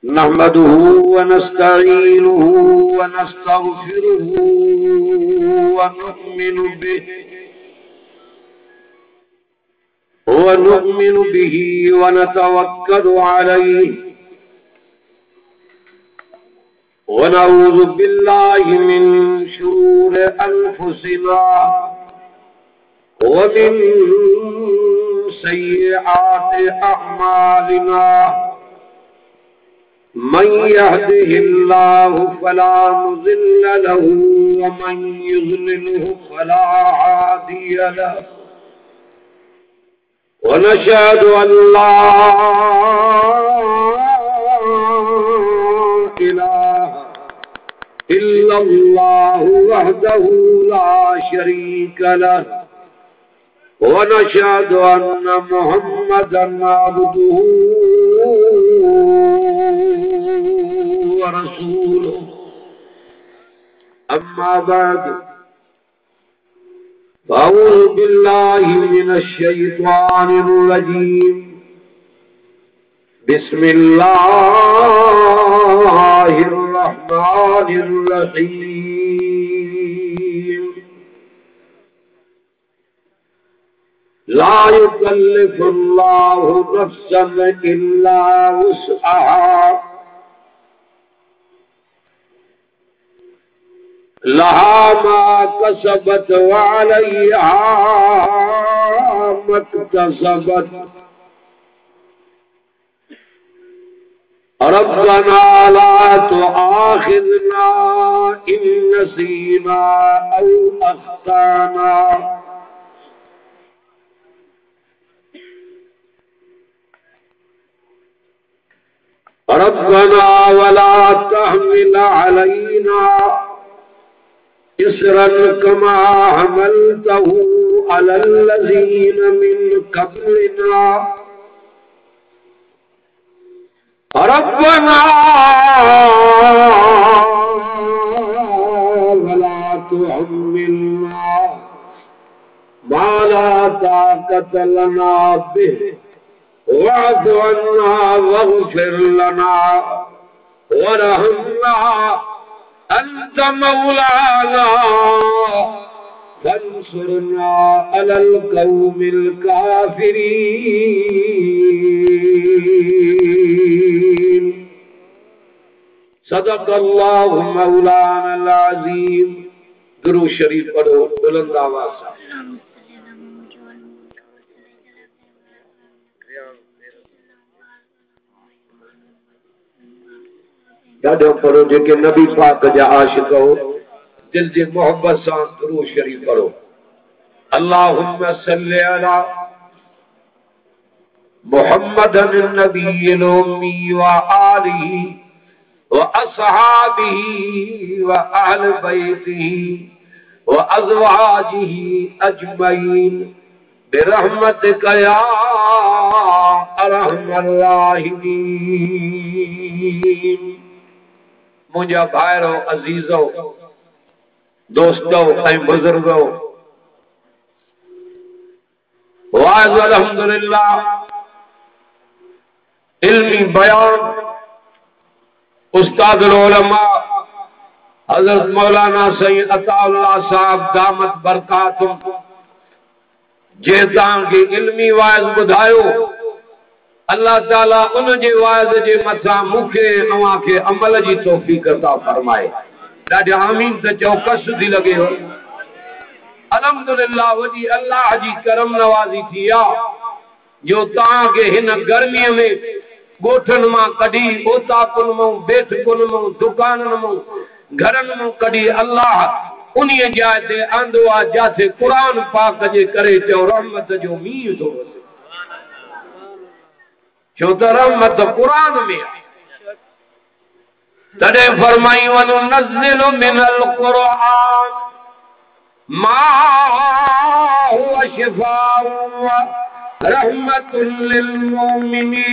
नहमदुहु व नस्तईनुहु व नस्तगफिरुहु व नुमिनु बिही व नतवक्कलु अलैहि व नऊज़ु बिल्लाहि मिन शुरूरि अनफुसिना व मिन सय्यिआति अअमालिना मन यहदिहिल्लाहु फला मुज़िल्ल लहु व मन युज़्लिलहु फला हादिय लहु व नशहदु अल्ला इलाहा इल्लल्लाहु वहदहु ला शरीका लहु व नशहदु अन्ना मुहम्मदन अब्दुहु व रसूलुहु अम्मा बाद अऊज़ु बिल्लाहि मिनश शैतानिर रजीम बिस्मिल्लाहिर रहमानिर रहीम ला युकल्लिफुल्लाहु नफ्सन इल्ला वुस्अहा लहा मा कसबत व अलैहा मक्तसबत रब्बना ला तुआखिज़ना इन नसीना औ अख्ताना रब्बना वला तहमिल अलैना इसरन कमा हमलतहु अलल्लज़ीन मिन क़ब्लिना रब्बना वला तुहम्मिलना मा ला ताक़त लना बिहि वअफ़ु अन्ना वग़फ़िर लना वरहमना अंत मौलाना फंसुरना अलल कौमिल काफिरीन सदक़ल्लाहु मौलाना अज़ीम। दुरूद शरीफ पढ़ो बुलंद आवाज़ से। ॾाढो पढ़ो जेके नबी पाक जा आशिक़ हो दिल जी मोहब्बत सां दुरूद शरीफ पढ़ो। अल्लाहुम्मा सल्लि अला मुहम्मदिन नबिय्यिल उम्मी व आलिहि व अस्हाबिहि व अहलि बैतिहि व अज़वाजिहि अजमईन बिरहमतिका या अरहमर राहिमीन। मुझा भाइरो अजीजो दोस्तो ऐं बुजुर्गो वाज़ अल्हम्दुलिल्लाह इल्मी बयान उस्तादुल उलमा हज़रत मौलाना सैयद अताउल्लाह साहब दामत बरकातुम जे तव्हांखे इल्मी वाइज़ ॿुधायो अल्लाह ताला उन जे वाइज़ जे मथां मूंखे अव्हां खे अमल जी तौफ़ीक़ अता फरमाए। ॾाढा आमीन त चओ कस थी लॻे हो। अल्हम्दुलिल्लाह वॾी अल्लाह जी करम नवाज़ी थी आहे जो तव्हांखे हिन गर्मीअ में ॻोठनि मां कढी ओताकुनि मां बेठकुनि मां दुकाननि मां घरनि मां कढी अल्लाह उन्हीअ जाइ ते आंदो आहे जिथे क़ुरान पाक जे करे चओ रहमत जो मींहुं थो वसे। छो त रहमत क़ुरान में आहे। तॾहिं फरमाई वनुनज़्ज़िलु मिनल क़ुरआन मा हुवा शिफ़ाउन व रहमतुल लिल मुमिनीन।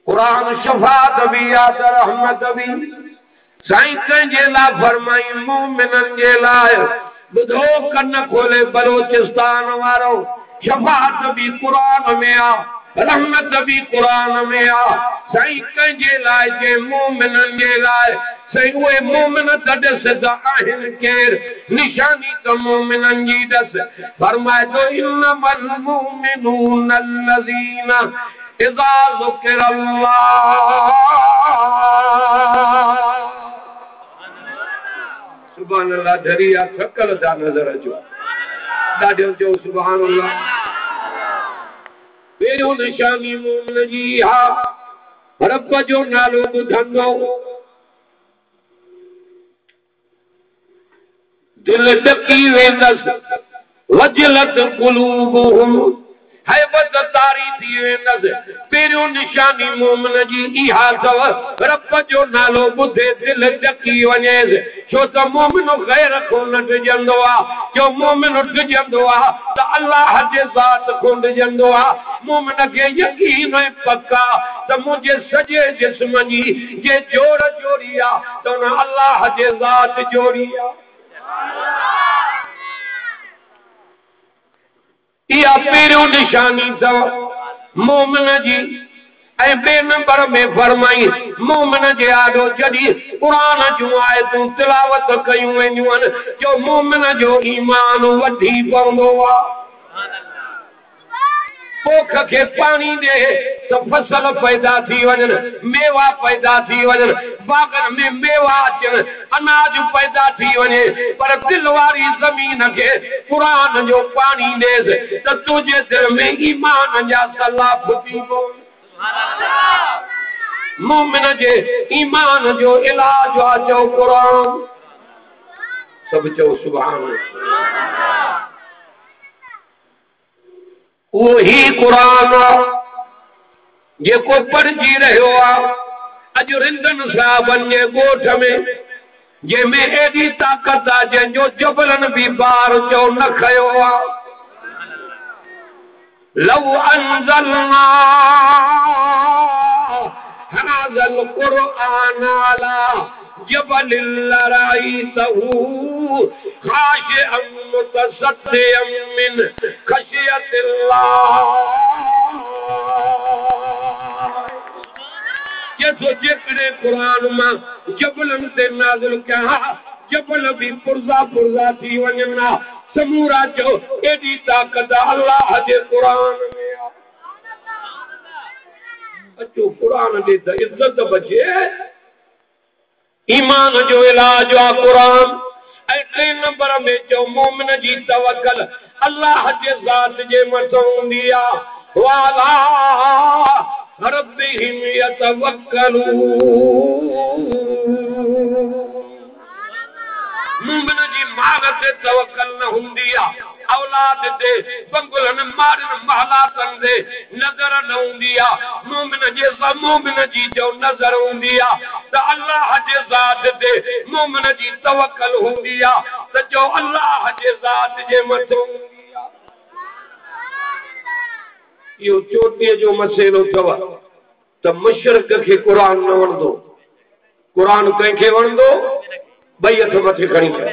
कुरान शफात भी याद रहमत भी साईं कंहिंजे लाइ फरमाई मोमिननि जे लाइ। ॿुधो कन खोले बलोचिस्तान वारो शफात भी कुरान में आ, रहमत भी कुरान में आ। साईं कंहिंजे लाइ जे मोमिननि जे लाइ साईं उहे मोमिन त ॾिसंदा आहिनि केरु, निशानी त मोमिननि जी ॾस। फरमाए थो इन्नमल मुमिनून अल्लज़ीना इज़ा ज़ुकिरल्लाह। सुभान अल्लाह। दरिया थकल था नज़र अचो, ॾाढो चओ सुभान अल्लाह। पहिरियों निशानी मोमिन जी हा, रब जो नालो ॿुधंदो दिल ॾकी वेंदसि, वजलत क़ुलूबुहुम, हैबत तारी थी वेंदसि। पहिरियों निशानी मोमिन जी इहा अथव, रब जो नालो ॿुधे दिल ॾकी वञेसि। छो त मोमिन ग़ैर खो न डिॼंदो आहे, जो मोमिन डिॼंदो आहे त अल्लाह जे ज़ात खो डिॼंदो आहे। मोमिन खे यकीन ऐं पक आहे त मुंहिंजे सॼे जिस्म जी जे जोड़ जोड़ी आहे त उन अल्लाह जे ज़ात जोड़ी आहे। इहा पहिरियों निशानी अथव मोमिन जी। ऐं ॿिए नंबर में फरमाई मोमिन जे आॾो जॾहिं क़ुरान जूं आयतूं तिलावत कयूं वेंदियूं आहिनि, जो मोमिन जो ईमान वधी पवंदो आहे। पोख खे पाणी ॾे त फसल पैदा थी वञनि, मेवा पैदा थी वञनि, बागनि में मेवा अचनि, अनाज पैदा थी वञे। पर दिल वारी ज़मीन खे क़ुरान जो पाणी ॾेसि त तुंहिंजे दिल में ईमान जा सला फुटी पवनि। मोमिन जे ईमान जो इलाज आहे चओ क़ुरान। सभु चओ सुभान अल्लाह। उहो ही क़ुरान आहे जेको पढ़जी रहियो आहे अॼु रिंदनि साहिबनि जे ॻोठ में, जंहिंमें एॾी ताक़त आहे जंहिंजो जबलनि बि बार चओ न खयो आहे। लौ अंज़लना हाज़ल क़ुरआन अला जबलिन लरअयतहु खाशिअन मुतसद्दिअन मिन खशियतिल्लाह। जेकॾहिं क़ुरान मां जबलनि ते नाज़िल कयां, जबल बि पुरज़ा पुरज़ा थी वञनि। समूरा चओ एॾी ताक़त अल्लाह जे क़ुरान में आहे। अचो क़ुरान ॾे त इज़त बचे। ईमान जो इलाज आहे क़ुरान। ऐं टे नंबर में चओ मोमिन जी तवक्कल अल्लाह जे ज़ात जे मथां हूंदी आहे। वाला रब्बिहिम यतवक्कलून। मोमिन जी माल ते तवक्कल न हूंदी आहे, औलाद ते, बंगुलनि मारनि महलातनि ते नज़र न हूंदी आहे। मोमिन जी जो नज़र हूंदी आहे त अल्लाह जे ज़ात ते। मोमिन जी तवक्कल हूंदी आहे त जो अल्लाह जे ज़ात जे मथां हूंदी आहे। इहो चोटीअ जो मसइलो अथव त मुशरिक खे क़ुरान न वणंदो, क़ुरान कंहिंखे वणंदो? ॿई हथ मथे खणी करे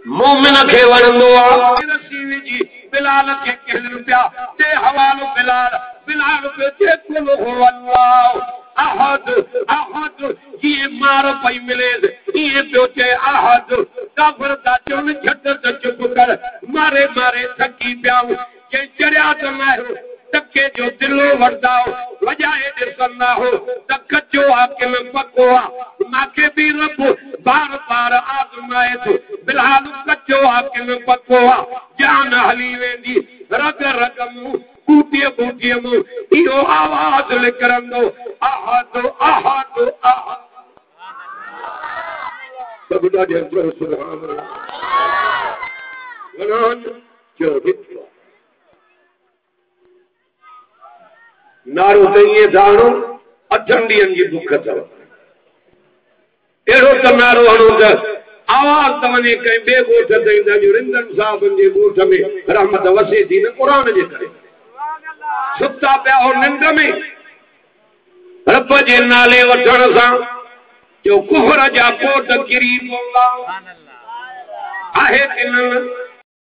मोमिन खे वणंदो आहे। रसी विझी बिलाल खे कहनि पिया ते हवालो बिलाल पे ते कुल हो अल्लाह अहद अहद ये मार पई मिले ये पियो चे अहद काफर दा चुन झट त चुप कर मारे मारे थकी पिया के चढ़िया त न तके जो दिलो वरदा वजाए ॾिसंदा हो त कचो हाकिम पको आहे। मांखे बि रब बार बार आज़माए थो। बिलाल कचो हाकिम पको आहे, जान हली वेंदी रग रग मूं बूटीअ बूटीअ मूं इहो आवाज़ निकिरंदो अहद अहद अहद। सभु ॾाढे सुभान अल्लाह। नारो त ईअं था हणो 8 ॾींहंनि जी बुख अथव। अहिड़ो त नारो हणो त आवाज़ त वञे कंहिं ॿिए ॻोठ ते ईंदा जो रिंदनि साहिबनि जे ॻोठ में रहमत वसे थी न क़ुरान जे करे। सुता पिया हो निंड में रब जे नाले वठण सां जो कुफर जा कोट किरी पवंदा आहे कि न?